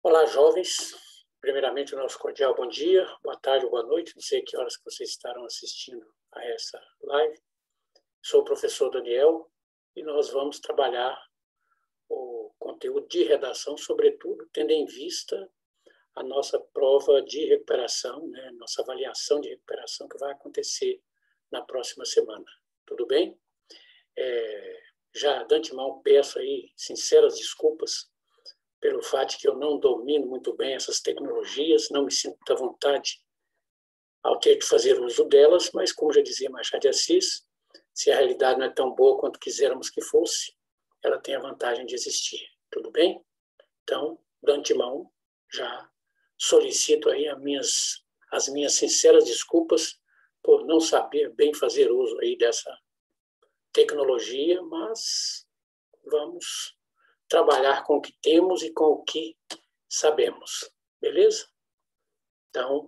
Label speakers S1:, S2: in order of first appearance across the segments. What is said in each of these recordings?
S1: Olá, jovens. Primeiramente, o nosso cordial bom dia, boa tarde ou boa noite. Não sei que horas que vocês estarão assistindo a essa live. Sou o professor Daniel e nós vamos trabalhar o conteúdo de redação, sobretudo tendo em vista a nossa prova de recuperação, né? Nossa avaliação de recuperação que vai acontecer na próxima semana. Tudo bem? Já de antemão peço aí sinceras desculpas pelo fato de que eu não domino muito bem essas tecnologias, não me sinto à vontade ao ter de fazer uso delas, mas, como já dizia Machado de Assis, se a realidade não é tão boa quanto quisermos que fosse, ela tem a vantagem de existir. Tudo bem? Então, de antemão, já solicito aí as minhas sinceras desculpas por não saber bem fazer uso aí dessa tecnologia, mas vamos trabalhar com o que temos e com o que sabemos, beleza? Então,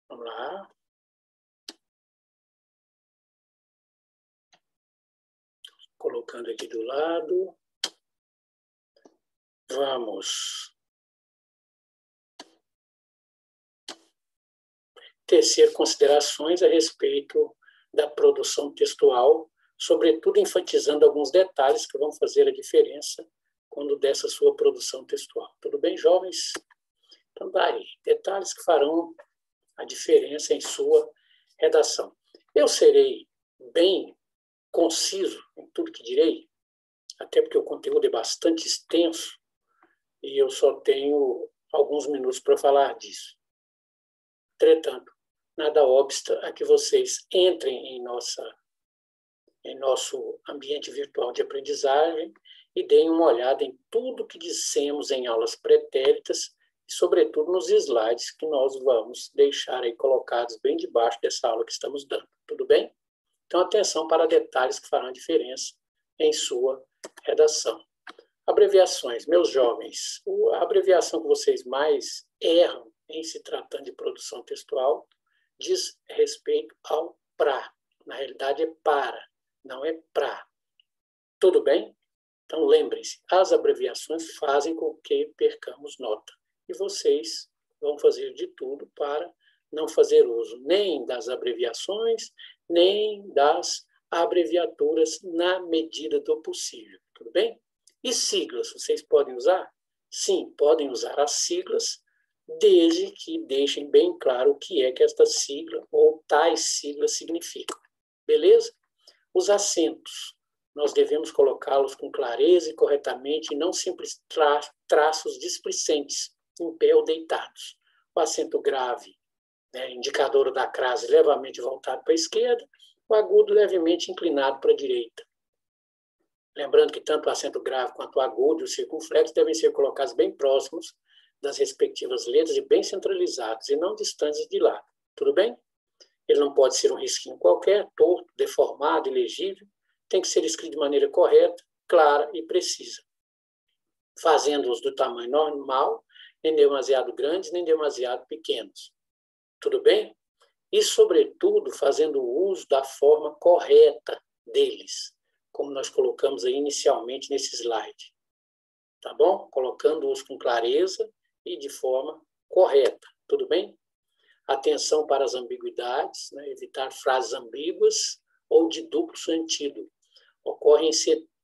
S1: vamos lá. Colocando aqui do lado. Vamos tecer considerações a respeito da produção textual, sobretudo enfatizando alguns detalhes que vão fazer a diferença quando dessa sua produção textual. Tudo bem, jovens? Então, daí, detalhes que farão a diferença em sua redação. Eu serei bem conciso em tudo que direi, até porque o conteúdo é bastante extenso e eu só tenho alguns minutos para falar disso. Entretanto, nada obsta a que vocês entrem em nosso ambiente virtual de aprendizagem e deem uma olhada em tudo que dissemos em aulas pretéritas e, sobretudo, nos slides que nós vamos deixar aí colocados bem debaixo dessa aula que estamos dando. Tudo bem? Então, atenção para detalhes que farão a diferença em sua redação. Abreviações. Meus jovens, a abreviação que vocês mais erram em se tratando de produção textual diz respeito ao pra. Na realidade, é para, não é pra. Tudo bem? Então, lembrem-se, as abreviações fazem com que percamos nota. E vocês vão fazer de tudo para não fazer uso nem das abreviações, nem das abreviaturas na medida do possível. Tudo bem? E siglas, vocês podem usar? Sim, podem usar as siglas, desde que deixem bem claro o que é que esta sigla ou tais siglas significam. Beleza? Os acentos, nós devemos colocá-los com clareza e corretamente, e não simples traços displicentes, em pé ou deitados. O acento grave, né, indicador da crase levemente voltado para a esquerda, o agudo levemente inclinado para a direita. Lembrando que tanto o acento grave quanto o agudo e o circunflexo devem ser colocados bem próximos das respectivas letras e bem centralizados, e não distantes de lado. Tudo bem? Ele não pode ser um risquinho qualquer, torto, deformado, ilegível. Tem que ser escrito de maneira correta, clara e precisa, fazendo-os do tamanho normal, nem demasiado grandes, nem demasiado pequenos. Tudo bem? E, sobretudo, fazendo uso da forma correta deles, como nós colocamos aí inicialmente nesse slide. Tá bom? Colocando-os com clareza e de forma correta. Tudo bem? Atenção para as ambiguidades, né? Evitar frases ambíguas ou de duplo sentido. Ocorrem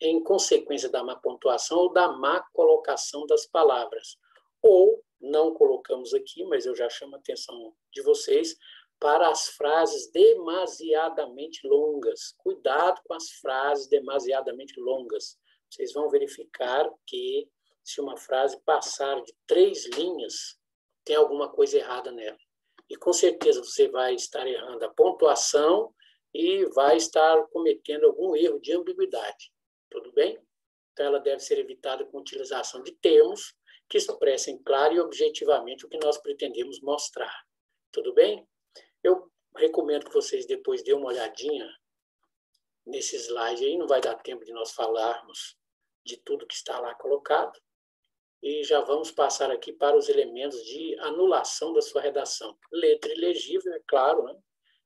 S1: em consequência da má pontuação ou da má colocação das palavras. Ou, não colocamos aqui, mas eu já chamo a atenção de vocês, para as frases demasiadamente longas. Cuidado com as frases demasiadamente longas. Vocês vão verificar que, se uma frase passar de 3 linhas, tem alguma coisa errada nela. E, com certeza, você vai estar errando a pontuação e vai estar cometendo algum erro de ambiguidade. Tudo bem? Então, ela deve ser evitada com a utilização de termos que expressem claro e objetivamente o que nós pretendemos mostrar. Tudo bem? Eu recomendo que vocês depois dêem uma olhadinha nesse slide aí, não vai dar tempo de nós falarmos de tudo que está lá colocado, e já vamos passar aqui para os elementos de anulação da sua redação. Letra ilegível, é claro, né?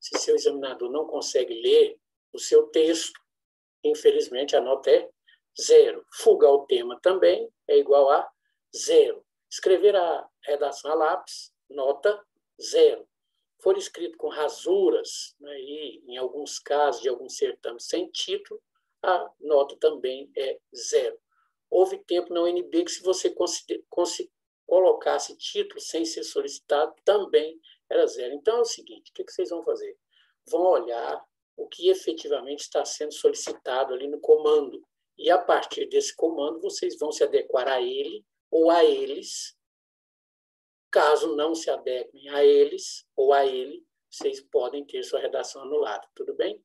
S1: Se seu examinador não consegue ler o seu texto, infelizmente a nota é 0. Fuga ao tema também é igual a 0. Escrever a redação a lápis, nota 0. For escrito com rasuras, né, e em alguns casos de alguns certames sem título, a nota também é 0. Houve tempo na UNB que se você colocasse título sem ser solicitado, também era 0. Então é o seguinte, o que vocês vão fazer? Vão olhar o que efetivamente está sendo solicitado ali no comando. E a partir desse comando, vocês vão se adequar a ele ou a eles. Caso não se adequem a eles ou a ele, vocês podem ter sua redação anulada, tudo bem?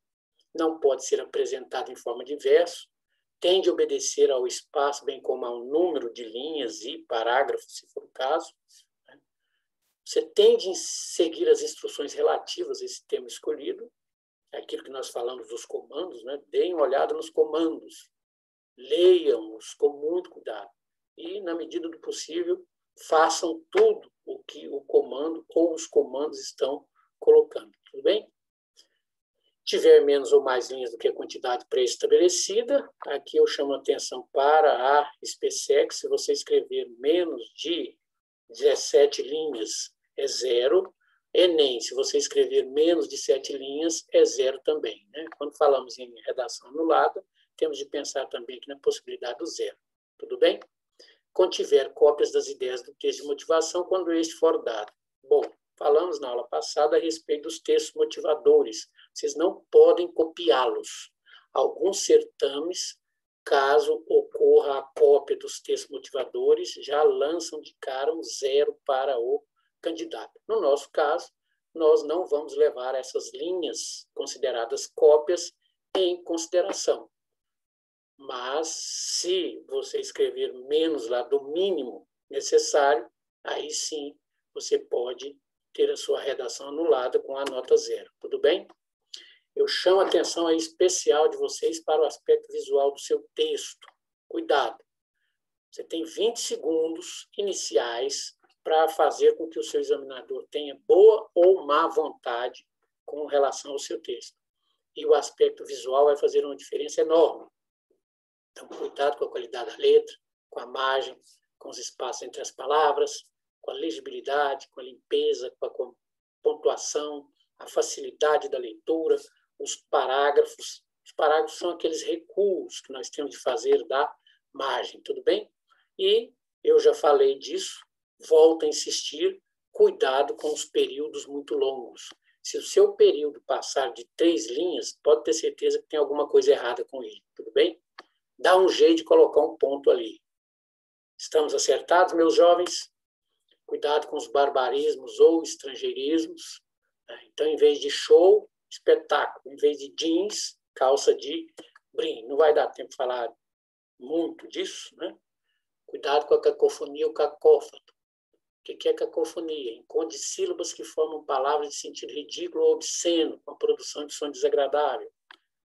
S1: Não pode ser apresentado em forma de verso, tem de obedecer ao espaço, bem como ao número de linhas e parágrafos, se for o caso. Você tem de seguir as instruções relativas a esse tema escolhido, é aquilo que nós falamos dos comandos, né? Deem uma olhada nos comandos, leiam-os com muito cuidado e, na medida do possível, façam tudo o que o comando ou os comandos estão colocando, tudo bem? Tiver menos ou mais linhas do que a quantidade pré-estabelecida, aqui eu chamo a atenção para a SPSEC, se você escrever menos de 17 linhas, é 0. Enem, se você escrever menos de 7 linhas, é 0 também, né? Quando falamos em redação anulada, temos de pensar também aqui na possibilidade do 0. Tudo bem? Contiver cópias das ideias do texto de motivação quando este for dado. Bom, falamos na aula passada a respeito dos textos motivadores. Vocês não podem copiá-los. Alguns certames, caso ocorra a cópia dos textos motivadores, já lançam de cara um 0 para o candidato. No nosso caso, nós não vamos levar essas linhas consideradas cópias em consideração. Mas, se você escrever menos lá do mínimo necessário, aí sim você pode ter a sua redação anulada com a nota 0. Tudo bem? Eu chamo a atenção especial de vocês para o aspecto visual do seu texto. Cuidado! Você tem 20 segundos iniciais para fazer com que o seu examinador tenha boa ou má vontade com relação ao seu texto. E o aspecto visual vai fazer uma diferença enorme. Então, cuidado com a qualidade da letra, com a margem, com os espaços entre as palavras, com a legibilidade, com a limpeza, com a pontuação, a facilidade da leitura, os parágrafos. Os parágrafos são aqueles recuos que nós temos de fazer da margem, tudo bem? E eu já falei disso, volto a insistir, cuidado com os períodos muito longos. Se o seu período passar de 3 linhas, pode ter certeza que tem alguma coisa errada com ele, tudo bem? Dá um jeito de colocar um ponto ali. Estamos acertados, meus jovens? Cuidado com os barbarismos ou estrangeirismos. Então, em vez de show, espetáculo. Em vez de jeans, calça de brim. Não vai dar tempo de falar muito disso, né? Cuidado com a cacofonia ou cacófato. O que é cacofonia? Encontre sílabas que formam palavras de sentido ridículo ou obsceno, com a produção de som desagradável.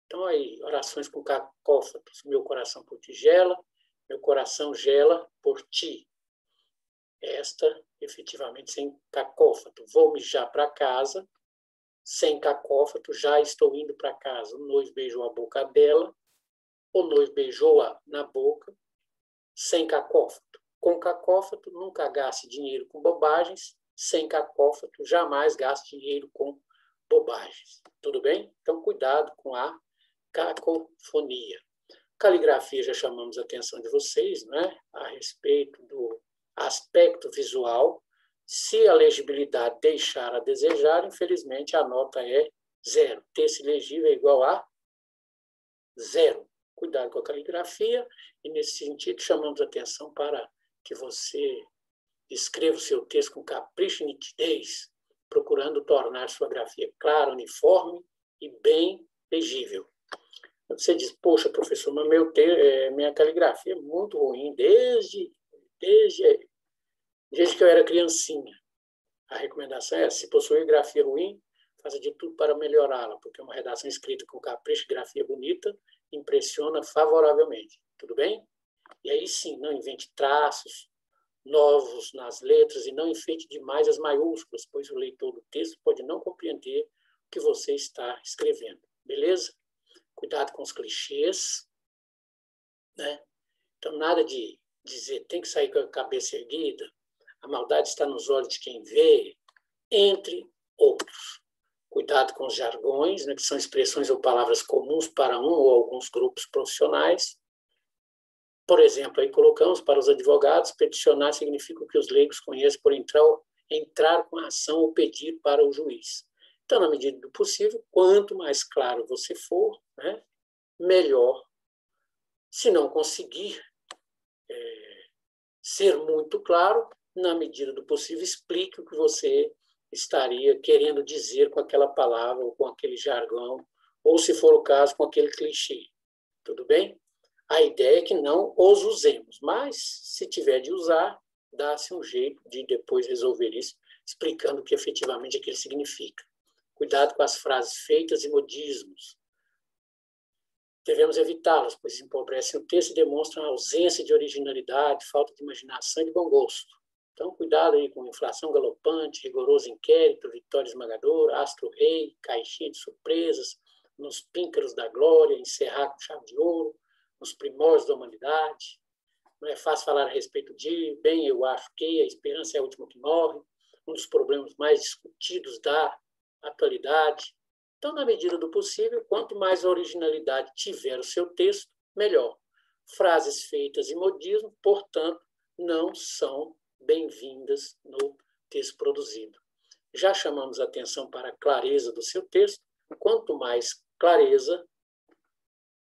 S1: Então, aí, orações com cacófatos. Meu coração por ti gela, meu coração gela por ti. Esta, efetivamente, sem cacófato. Vou mijar para casa, sem cacófato, já estou indo para casa. O noivo beijou a boca dela, o noivo beijou-a na boca, sem cacófato. Com cacófato, nunca gaste dinheiro com bobagens. Sem cacófato, jamais gaste dinheiro com bobagens. Tudo bem? Então, cuidado com a cacofonia. Caligrafia, já chamamos a atenção de vocês, né, a respeito do aspecto visual. Se a legibilidade deixar a desejar, infelizmente a nota é 0. Texto ilegível é igual a 0. Cuidado com a caligrafia e, nesse sentido, chamamos a atenção para que você escreva o seu texto com capricho e nitidez, procurando tornar sua grafia clara, uniforme e bem legível. Você diz, poxa, professor, mas minha caligrafia é muito ruim desde que eu era criancinha. A recomendação é, se possuir grafia ruim, faça de tudo para melhorá-la, porque uma redação escrita com capricho e grafia bonita impressiona favoravelmente. Tudo bem? E aí sim, não invente traços novos nas letras e não enfeite demais as maiúsculas, pois o leitor do texto pode não compreender o que você está escrevendo. Beleza? Cuidado com os clichês. né? Então, nada de dizer tem que sair com a cabeça erguida, a maldade está nos olhos de quem vê, entre outros. Cuidado com os jargões, né, que são expressões ou palavras comuns para um ou alguns grupos profissionais. Por exemplo, aí colocamos para os advogados, peticionar significa o que os leigos conhecem por entrar com a ação ou pedir para o juiz. Então, na medida do possível, quanto mais claro você for, né, melhor. Se não conseguir ser muito claro, na medida do possível, explique o que você estaria querendo dizer com aquela palavra, ou com aquele jargão, ou, se for o caso, com aquele clichê. Tudo bem? A ideia é que não os usemos, mas, se tiver de usar, dá-se um jeito de depois resolver isso, explicando o que efetivamente aquilo significa. Cuidado com as frases feitas e modismos. Devemos evitá-las, pois empobrecem o texto e demonstram a ausência de originalidade, falta de imaginação e de bom gosto. Então, cuidado aí com inflação galopante, rigoroso inquérito, vitória esmagadora, astro-rei, caixinha de surpresas, nos píncaros da glória, encerrar com chave de ouro, nos primórdios da humanidade. Não é fácil falar a respeito de, bem, eu acho que a esperança é a última que morre, um dos problemas mais discutidos da atualidade. Então, na medida do possível, quanto mais originalidade tiver o seu texto, melhor. Frases feitas em modismo, portanto, não são bem-vindas no texto produzido. Já chamamos a atenção para a clareza do seu texto. Quanto mais clareza,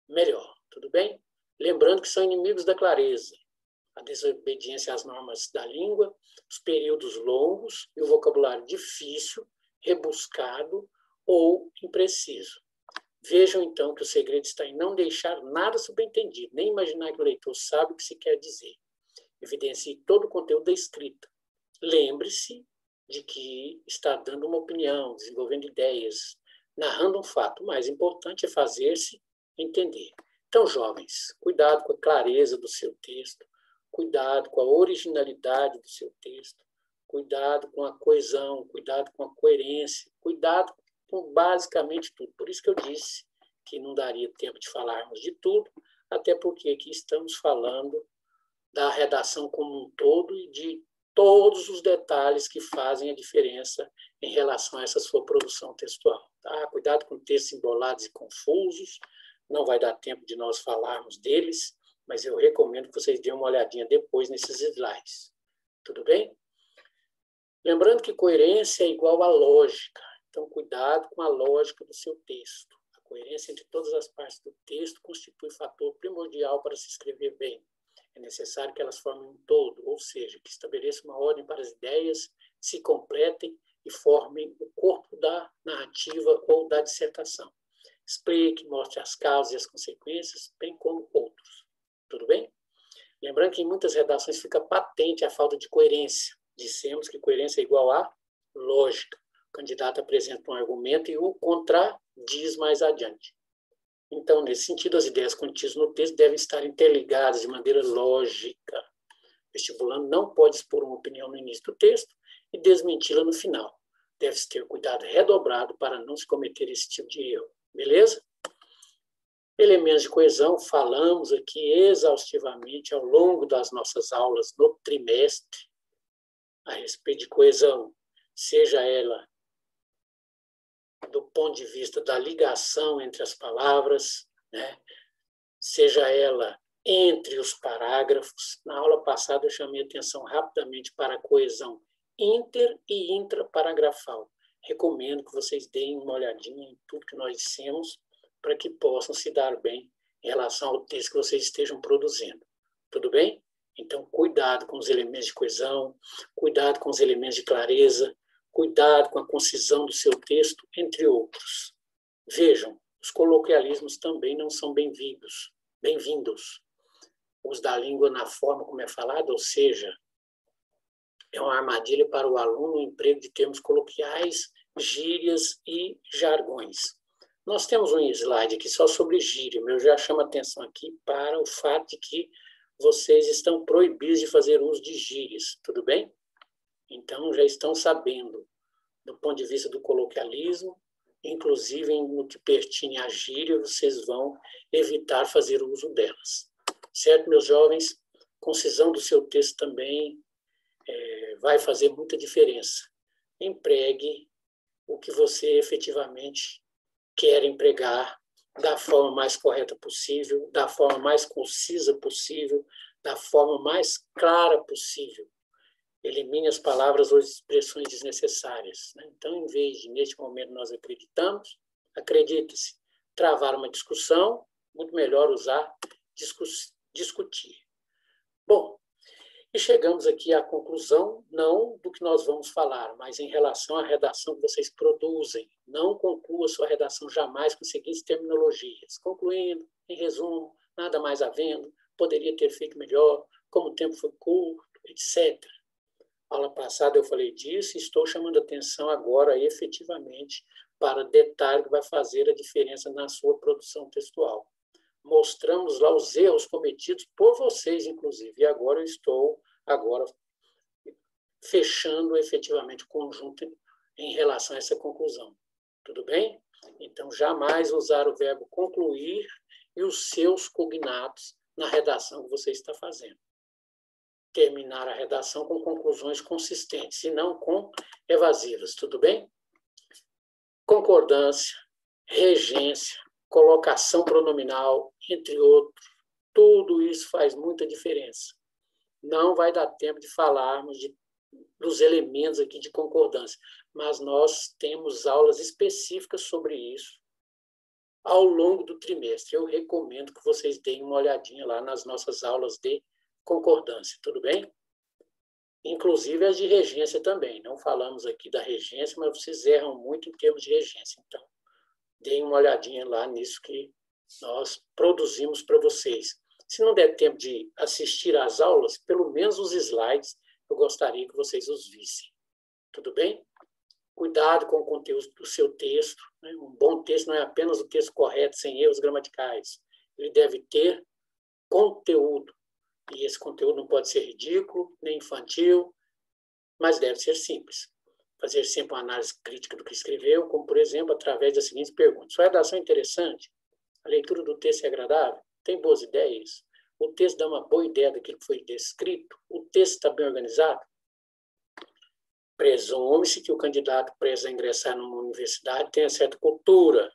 S1: melhor. Tudo bem? Lembrando que são inimigos da clareza. A desobediência às normas da língua, os períodos longos e o vocabulário difícil, rebuscado ou impreciso. Vejam, então, que o segredo está em não deixar nada subentendido, nem imaginar que o leitor sabe o que se quer dizer. Evidencie todo o conteúdo da escrita. Lembre-se de que está dando uma opinião, desenvolvendo ideias, narrando um fato. O mais importante é fazer-se entender. Então, jovens, cuidado com a clareza do seu texto, cuidado com a originalidade do seu texto, cuidado com a coesão, cuidado com a coerência, cuidado com basicamente tudo. Por isso que eu disse que não daria tempo de falarmos de tudo, até porque aqui estamos falando da redação como um todo e de todos os detalhes que fazem a diferença em relação a essa sua produção textual. Tá? Cuidado com textos embolados e confusos, não vai dar tempo de nós falarmos deles, mas eu recomendo que vocês deem uma olhadinha depois nesses slides. Tudo bem? Lembrando que coerência é igual a lógica. Então, cuidado com a lógica do seu texto. A coerência entre todas as partes do texto constitui fator primordial para se escrever bem. É necessário que elas formem um todo, ou seja, que estabeleça uma ordem para as ideias, se completem e formem o corpo da narrativa ou da dissertação. Explique, mostre as causas e as consequências, bem como outros. Tudo bem? Lembrando que em muitas redações fica patente a falta de coerência. Dissemos que coerência é igual a lógica. O candidato apresenta um argumento e o contradiz mais adiante. Então, nesse sentido, as ideias contidas no texto devem estar interligadas de maneira lógica. O vestibulando não pode expor uma opinião no início do texto e desmenti-la no final. Deve-se ter cuidado redobrado para não se cometer esse tipo de erro. Beleza? Elementos de coesão, falamos aqui exaustivamente ao longo das nossas aulas no trimestre a respeito de coesão, seja ela do ponto de vista da ligação entre as palavras, né? Seja ela entre os parágrafos. Na aula passada eu chamei atenção rapidamente para a coesão inter- e intraparagrafal. Recomendo que vocês deem uma olhadinha em tudo que nós dissemos para que possam se dar bem em relação ao texto que vocês estejam produzindo. Tudo bem? Então, cuidado com os elementos de coesão, cuidado com os elementos de clareza, cuidado com a concisão do seu texto, entre outros. Vejam, os coloquialismos também não são bem-vindos. Os da língua na forma como é falado, ou seja, é uma armadilha para o aluno o emprego de termos coloquiais, gírias e jargões. Nós temos um slide aqui só sobre gíria, mas eu já chamo a atenção aqui para o fato de que vocês estão proibidos de fazer uso de gírias, tudo bem? Então, já estão sabendo, do ponto de vista do coloquialismo, inclusive no que pertine à gíria, vocês vão evitar fazer uso delas. Certo, meus jovens? Concisão do seu texto também vai fazer muita diferença. Empregue o que você efetivamente quer empregar da forma mais correta possível, da forma mais concisa possível, da forma mais clara possível. Elimine as palavras ou expressões desnecessárias. Então, em vez de, neste momento, nós acreditamos, acredita-se, travar uma discussão, muito melhor usar discutir. Bom, e chegamos aqui à conclusão, não do que nós vamos falar, mas em relação à redação que vocês produzem. Não conclua sua redação jamais com as seguintes terminologias. Concluindo, em resumo, nada mais havendo, poderia ter feito melhor, como o tempo foi curto, etc. Aula passada eu falei disso e estou chamando a atenção agora, efetivamente, para detalhe que vai fazer a diferença na sua produção textual. Mostramos lá os erros cometidos por vocês, inclusive, e agora eu estou fechando efetivamente o conjunto em relação a essa conclusão. Tudo bem? Então, jamais usar o verbo concluir e os seus cognatos na redação que você está fazendo. Terminar a redação com conclusões consistentes, e não com evasivas. Tudo bem? Concordância, regência, colocação pronominal, entre outros, tudo isso faz muita diferença. Não vai dar tempo de falarmos dos elementos aqui de concordância, mas nós temos aulas específicas sobre isso ao longo do trimestre. Eu recomendo que vocês deem uma olhadinha lá nas nossas aulas de concordância, tudo bem? Inclusive as de regência também. Não falamos aqui da regência, mas vocês erram muito em termos de regência. Então, deem uma olhadinha lá nisso que nós produzimos para vocês. Se não der tempo de assistir às aulas, pelo menos os slides, eu gostaria que vocês os vissem. Tudo bem? Cuidado com o conteúdo do seu texto. Né? Um bom texto não é apenas o texto correto, sem erros gramaticais. Ele deve ter conteúdo. E esse conteúdo não pode ser ridículo, nem infantil, mas deve ser simples. Fazer sempre uma análise crítica do que escreveu, como, por exemplo, através das seguintes perguntas. Sua redação é interessante? A leitura do texto é agradável? Tem boas ideias? O texto dá uma boa ideia daquilo que foi descrito? O texto está bem organizado? Presume-se que o candidato prestes a ingressar numa universidade tenha certa cultura.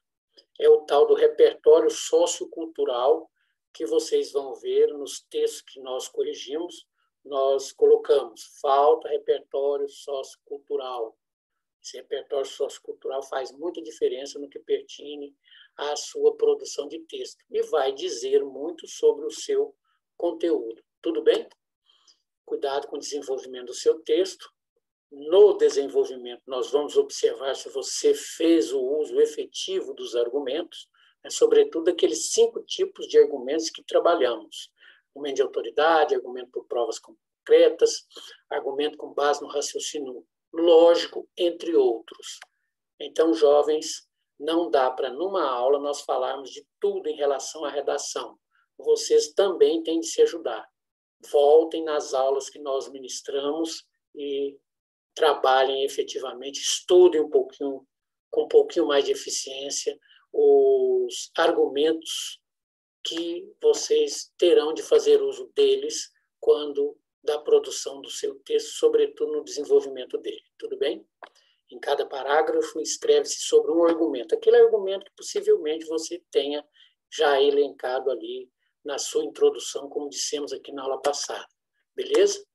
S1: É o tal do repertório sociocultural que vocês vão ver nos textos que nós corrigimos. Nós colocamos, falta repertório sociocultural. Esse repertório sociocultural faz muita diferença no que pertine à sua produção de texto e vai dizer muito sobre o seu conteúdo. Tudo bem? Cuidado com o desenvolvimento do seu texto. No desenvolvimento, nós vamos observar se você fez o uso efetivo dos argumentos, sobretudo aqueles 5 tipos de argumentos que trabalhamos. Argumento de autoridade, argumento por provas concretas, argumento com base no raciocínio lógico, entre outros. Então, jovens, não dá para, numa aula, nós falarmos de tudo em relação à redação. Vocês também têm de se ajudar. Voltem nas aulas que nós ministramos e trabalhem efetivamente, estudem um pouquinho, com um pouquinho mais de eficiência, os argumentos que vocês terão de fazer uso deles quando da produção do seu texto, sobretudo no desenvolvimento dele. Tudo bem? Em cada parágrafo, escreve-se sobre um argumento. Aquele argumento que possivelmente você tenha já elencado ali na sua introdução, como dissemos aqui na aula passada. Beleza?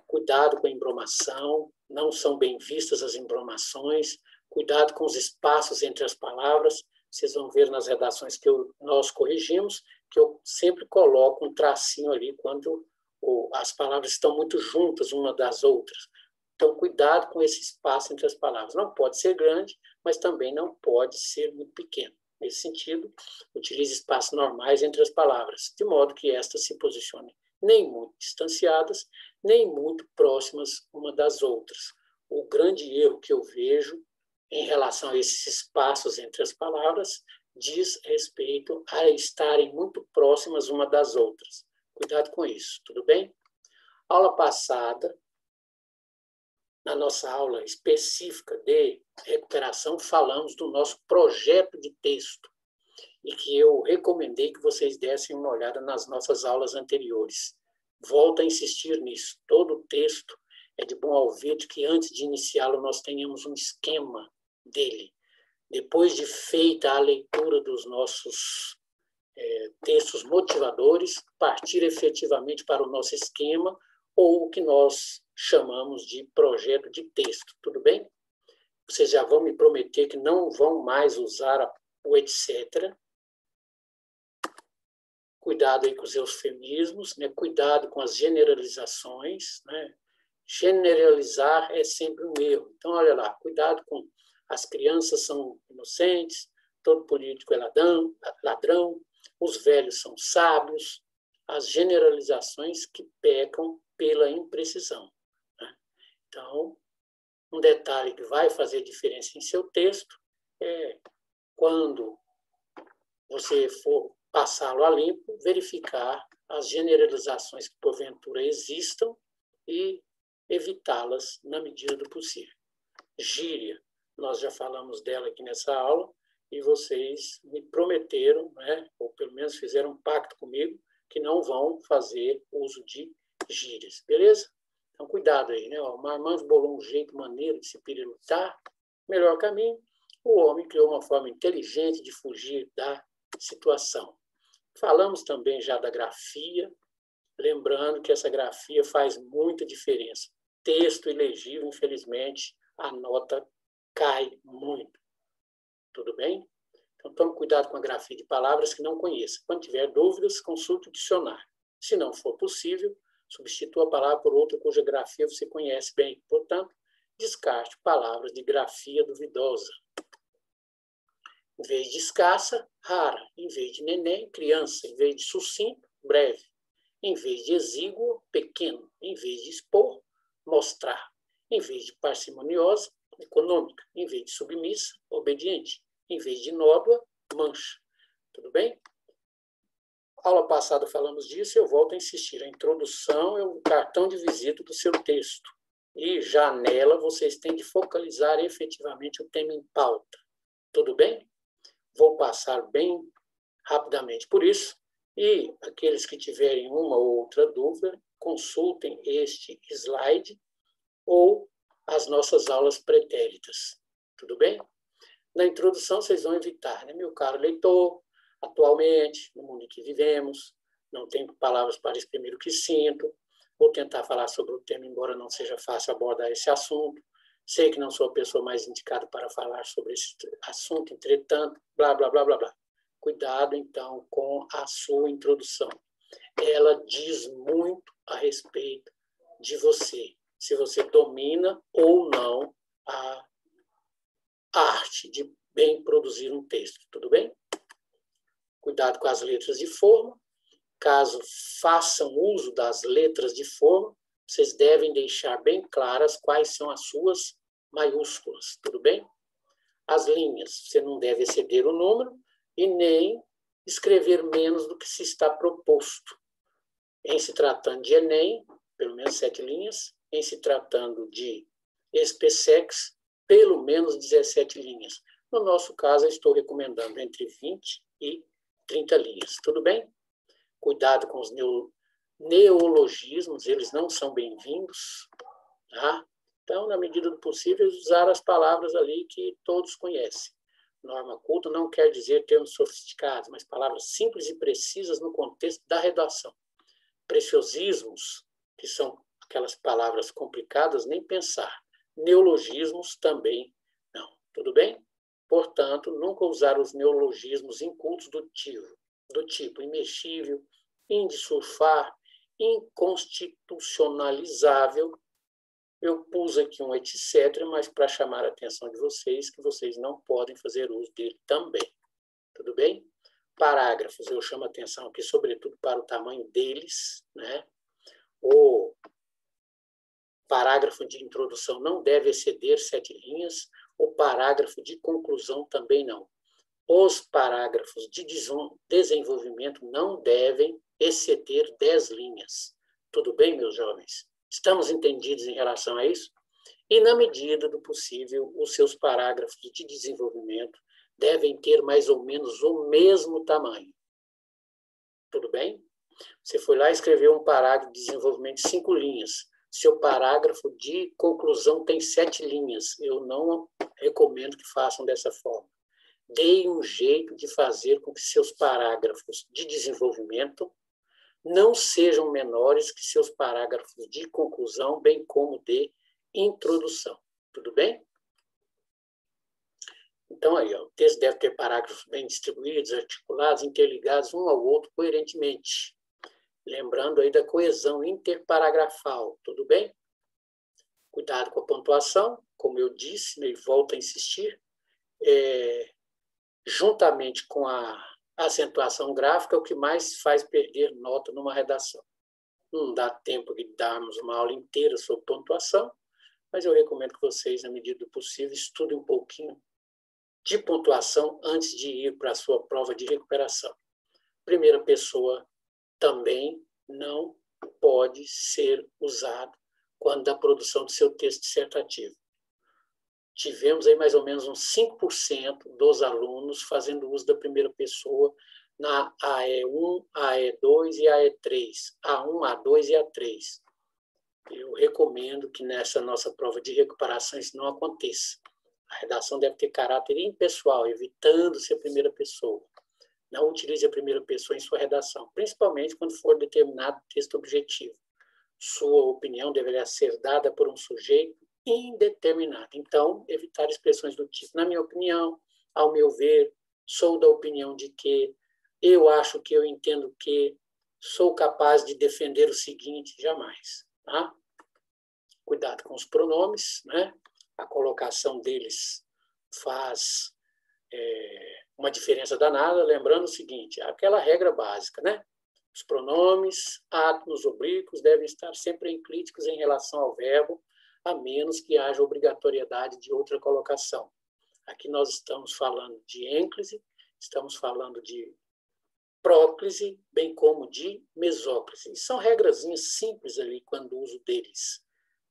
S1: Cuidado com a embromação, não são bem vistas as embromações. Cuidado com os espaços entre as palavras. Vocês vão ver nas redações que nós corrigimos, que eu sempre coloco um tracinho ali quando as palavras estão muito juntas uma das outras. Então, cuidado com esse espaço entre as palavras. Não pode ser grande, mas também não pode ser muito pequeno. Nesse sentido, utilize espaços normais entre as palavras, de modo que estas se posicionem nem muito distanciadas, nem muito próximas uma das outras. O grande erro que eu vejo em relação a esses espaços entre as palavras diz respeito a estarem muito próximas uma das outras. Cuidado com isso, tudo bem? Aula passada, na nossa aula específica de recuperação, falamos do nosso projeto de texto. e que eu recomendei que vocês dessem uma olhada nas nossas aulas anteriores. Volto a insistir nisso. Todo o texto é de bom ouvido que antes de iniciá-lo nós tenhamos um esquema dele. Depois de feita a leitura dos nossos textos motivadores, partir efetivamente para o nosso esquema ou o que nós chamamos de projeto de texto. Tudo bem? Vocês já vão me prometer que não vão mais usar o etc. Cuidado aí com os eufemismos, né? Cuidado com as generalizações, né? Generalizar é sempre um erro. Então, olha lá, cuidado com as crianças são inocentes, todo político é ladrão, os velhos são sábios, as generalizações que pecam pela imprecisão, né? Então, um detalhe que vai fazer diferença em seu texto é quando você for passá-lo a limpo, verificar as generalizações que porventura existam e evitá-las na medida do possível. Gíria, nós já falamos dela aqui nessa aula e vocês me prometeram, né, ou pelo menos fizeram um pacto comigo, que não vão fazer uso de gírias, beleza? Então, cuidado aí, né? O marmanjo bolou um jeito maneiro de se pirulitar, melhor caminho. O homem criou uma forma inteligente de fugir da situação. Falamos também já da grafia, lembrando que essa grafia faz muita diferença. Texto ilegível, infelizmente, a nota cai muito. Tudo bem? Então, tome cuidado com a grafia de palavras que não conheça. Quando tiver dúvidas, consulte o dicionário. Se não for possível, substitua a palavra por outra cuja grafia você conhece bem. Portanto, descarte palavras de grafia duvidosa. Em vez de escassa, rara. Em vez de neném, criança. Em vez de sucinto, breve. Em vez de exíguo, pequeno. Em vez de expor, mostrar. Em vez de parcimoniosa, econômica. Em vez de submissa, obediente. Em vez de nódoa, mancha. Tudo bem? Aula passada falamos disso e eu volto a insistir. A introdução é o cartão de visita do seu texto. E já nela vocês têm de focalizar efetivamente o tema em pauta. Tudo bem? Vou passar bem rapidamente por isso. E aqueles que tiverem uma ou outra dúvida, consultem este slide ou as nossas aulas pretéritas. Tudo bem? Na introdução, vocês vão evitar, né? Meu caro leitor, atualmente, no mundo em que vivemos, não tenho palavras para exprimir o que sinto, vou tentar falar sobre o tema, embora não seja fácil abordar esse assunto. Sei que não sou a pessoa mais indicada para falar sobre esse assunto, entretanto, blá, blá, blá, blá, blá. Cuidado, então, com a sua introdução. Ela diz muito a respeito de você, se você domina ou não a arte de bem produzir um texto, tudo bem? Cuidado com as letras de forma. Caso façam uso das letras de forma, vocês devem deixar bem claras quais são as suas maiúsculas, tudo bem? As linhas, você não deve exceder o número e nem escrever menos do que se está proposto. Em se tratando de Enem, pelo menos 7 linhas. Em se tratando de SPSEC, pelo menos 17 linhas. No nosso caso, eu estou recomendando entre 20 e 30 linhas. Tudo bem? Cuidado com os neologismos, eles não são bem-vindos. Tá? Então, na medida do possível, usar as palavras ali que todos conhecem. Norma culta não quer dizer termos sofisticados, mas palavras simples e precisas no contexto da redação. Preciosismos, que são aquelas palavras complicadas, nem pensar. Neologismos também não. Tudo bem? Portanto, nunca usar os neologismos incultos do tipo imexível, indissulfar, inconstitucionalizável. Eu pus aqui um etc., mas para chamar a atenção de vocês, que vocês não podem fazer uso dele também. Tudo bem? Parágrafos, eu chamo a atenção aqui, sobretudo, para o tamanho deles, né? O parágrafo de introdução não deve exceder 7 linhas, o parágrafo de conclusão também não. Os parágrafos de desenvolvimento não devem exceder 10 linhas. Tudo bem, meus jovens? Estamos entendidos em relação a isso? E, na medida do possível, os seus parágrafos de desenvolvimento devem ter mais ou menos o mesmo tamanho. Tudo bem? Você foi lá e escreveu um parágrafo de desenvolvimento de 5 linhas. Seu parágrafo de conclusão tem 7 linhas. Eu não recomendo que façam dessa forma. Deem um jeito de fazer com que seus parágrafos de desenvolvimento não sejam menores que seus parágrafos de conclusão, bem como de introdução. Tudo bem? Então, aí, ó, o texto deve ter parágrafos bem distribuídos, articulados, interligados um ao outro coerentemente. Lembrando aí da coesão interparagrafal, tudo bem? Cuidado com a pontuação, como eu disse, né, e volto a insistir, juntamente com a acentuação gráfica, é o que mais faz perder nota numa redação. Não dá tempo de darmos uma aula inteira sobre pontuação, mas eu recomendo que vocês, na medida do possível, estudem um pouquinho de pontuação antes de ir para a sua prova de recuperação. Primeira pessoa também não pode ser usado quando da produção do seu texto dissertativo. Tivemos aí mais ou menos uns 5% dos alunos fazendo uso da primeira pessoa na AE1, AE2 e AE3, A1, A2 e A3. Eu recomendo que nessa nossa prova de recuperação isso não aconteça. A redação deve ter caráter impessoal, evitando-se a primeira pessoa. Não utilize a primeira pessoa em sua redação, principalmente quando for determinado texto objetivo. Sua opinião deverá ser dada por um sujeito indeterminado. Então, evitar expressões do tipo, na minha opinião, ao meu ver, sou da opinião de que, eu acho que, eu entendo que, sou capaz de defender o seguinte, jamais. Tá? Cuidado com os pronomes, né? A colocação deles faz uma diferença danada, lembrando o seguinte, aquela regra básica, né? Os pronomes, átomos, oblíquos devem estar sempre enclíticos em relação ao verbo, a menos que haja obrigatoriedade de outra colocação. Aqui nós estamos falando de ênclise, estamos falando de próclise, bem como de mesóclise. São regrazinhas simples ali quando uso deles.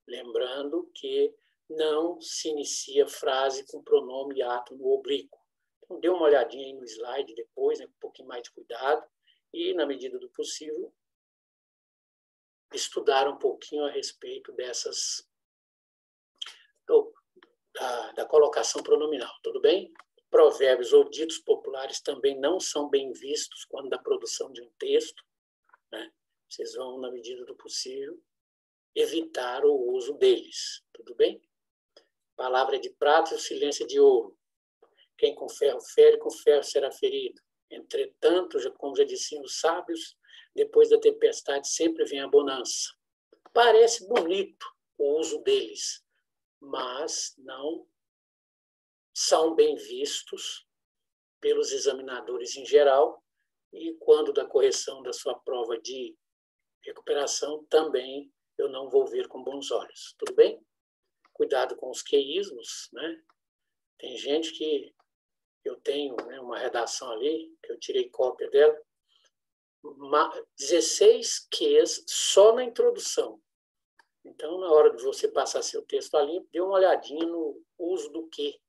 S1: Lembrando que não se inicia frase com pronome átomo oblíquo. Então, dê uma olhadinha aí no slide depois, né, com um pouquinho mais de cuidado, e, na medida do possível, estudar um pouquinho a respeito dessas da colocação pronominal, tudo bem? Provérbios ou ditos populares também não são bem vistos quando da produção de um texto, né? Vocês vão, na medida do possível, evitar o uso deles, tudo bem? Palavra de prata e o silêncio é de ouro. Quem com ferro fere, com ferro será ferido. Entretanto, como já diziam os sábios, depois da tempestade sempre vem a bonança. Parece bonito o uso deles, mas não são bem vistos pelos examinadores em geral e quando da correção da sua prova de recuperação também eu não vou ver com bons olhos. Tudo bem? Cuidado com os queísmos, né? Tem gente que eu tenho, né, uma redação ali, que eu tirei cópia dela, 16 Qs só na introdução. Então, na hora de você passar seu texto ali, dê uma olhadinha no uso do que.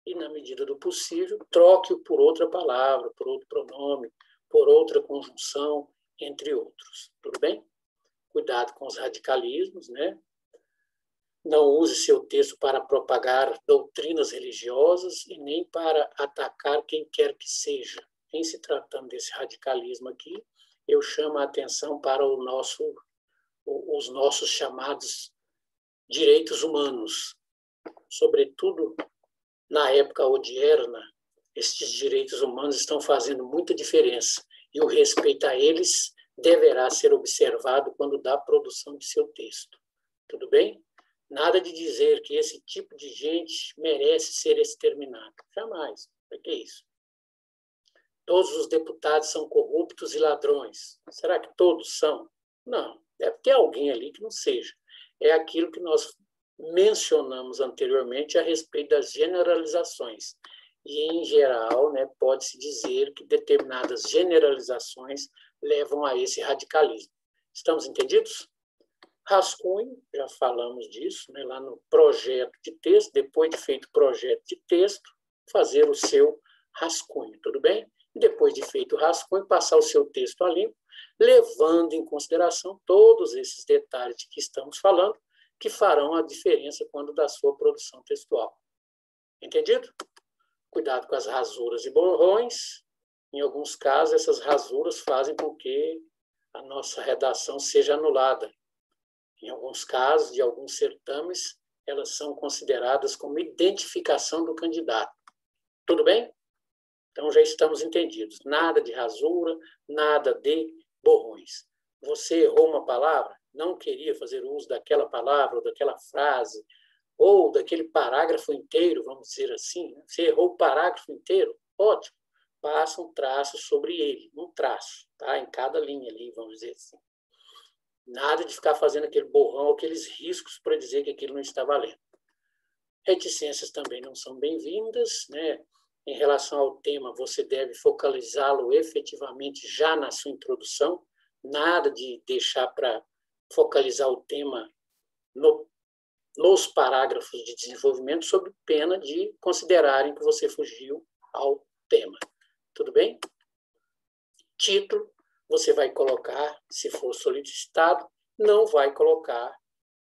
S1: E, na medida do possível, troque-o por outra palavra, por outro pronome, por outra conjunção, entre outros. Tudo bem? Cuidado com os radicalismos, né? Não use seu texto para propagar doutrinas religiosas e nem para atacar quem quer que seja. Em se tratando desse radicalismo aqui, eu chamo a atenção para os nossos chamados direitos humanos. Sobretudo na época odierna, estes direitos humanos estão fazendo muita diferença e o respeito a eles deverá ser observado quando dá a produção de seu texto. Tudo bem? Nada de dizer que esse tipo de gente merece ser exterminado. Jamais. Para que isso? Todos os deputados são corruptos e ladrões. Será que todos são? Não. Deve ter alguém ali que não seja. É aquilo que nós mencionamos anteriormente a respeito das generalizações. E, em geral, né, pode-se dizer que determinadas generalizações levam a esse radicalismo. Estamos entendidos? Rascunho, já falamos disso, né, lá no projeto de texto, depois de feito o projeto de texto, fazer o seu rascunho, tudo bem? E depois de feito o rascunho, passar o seu texto a limpo, levando em consideração todos esses detalhes de que estamos falando, que farão a diferença quando da sua produção textual. Entendido? Cuidado com as rasuras e borrões. Em alguns casos, essas rasuras fazem com que a nossa redação seja anulada. Em alguns casos, de alguns certames, elas são consideradas como identificação do candidato. Tudo bem? Então, já estamos entendidos. Nada de rasura, nada de borrões. Você errou uma palavra, não queria fazer uso daquela palavra, ou daquela frase, ou daquele parágrafo inteiro, vamos dizer assim. Você errou o parágrafo inteiro, ótimo. Passa um traço sobre ele, um traço, tá? Em cada linha ali, vamos dizer assim. Nada de ficar fazendo aquele borrão, aqueles riscos para dizer que aquilo não está valendo. Reticências também não são bem-vindas, né? Em relação ao tema, você deve focalizá-lo efetivamente já na sua introdução, nada de deixar para focalizar o tema nos parágrafos de desenvolvimento, sob pena de considerarem que você fugiu ao tema. Tudo bem? Título, você vai colocar se for solicitado, não vai colocar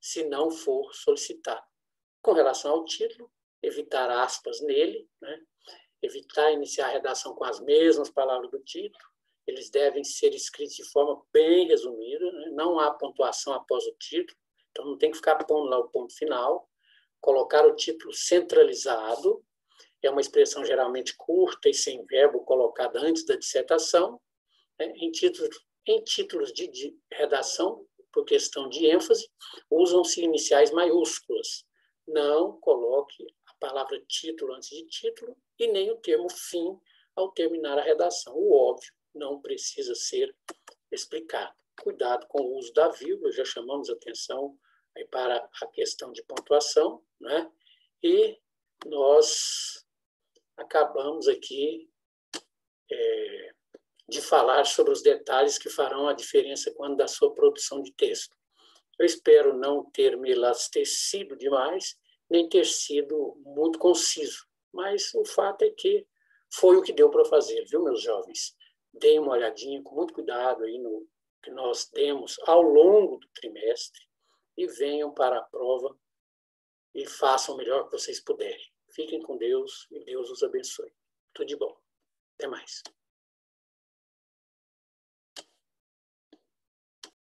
S1: se não for solicitado. Com relação ao título, evitar aspas nele, né? Evitar iniciar a redação com as mesmas palavras do título. Eles devem ser escritos de forma bem resumida, né? Não há pontuação após o título, então não tem que ficar pondo lá o ponto final. Colocar o título centralizado, é uma expressão geralmente curta e sem verbo colocada antes da dissertação. Em títulos de redação, por questão de ênfase, usam-se iniciais maiúsculas. Não coloque a palavra título antes de título e nem o termo fim ao terminar a redação. O óbvio não precisa ser explicado. Cuidado com o uso da vírgula, já chamamos atenção aí para a questão de pontuação, né? E nós acabamos aqui de falar sobre os detalhes que farão a diferença quando da sua produção de texto. Eu espero não ter me elastecido demais, nem ter sido muito conciso, mas o fato é que foi o que deu para fazer, viu, meus jovens? Deem uma olhadinha com muito cuidado aí no que nós demos ao longo do trimestre e venham para a prova e façam o melhor que vocês puderem. Fiquem com Deus e Deus os abençoe. Tudo de bom. Até mais.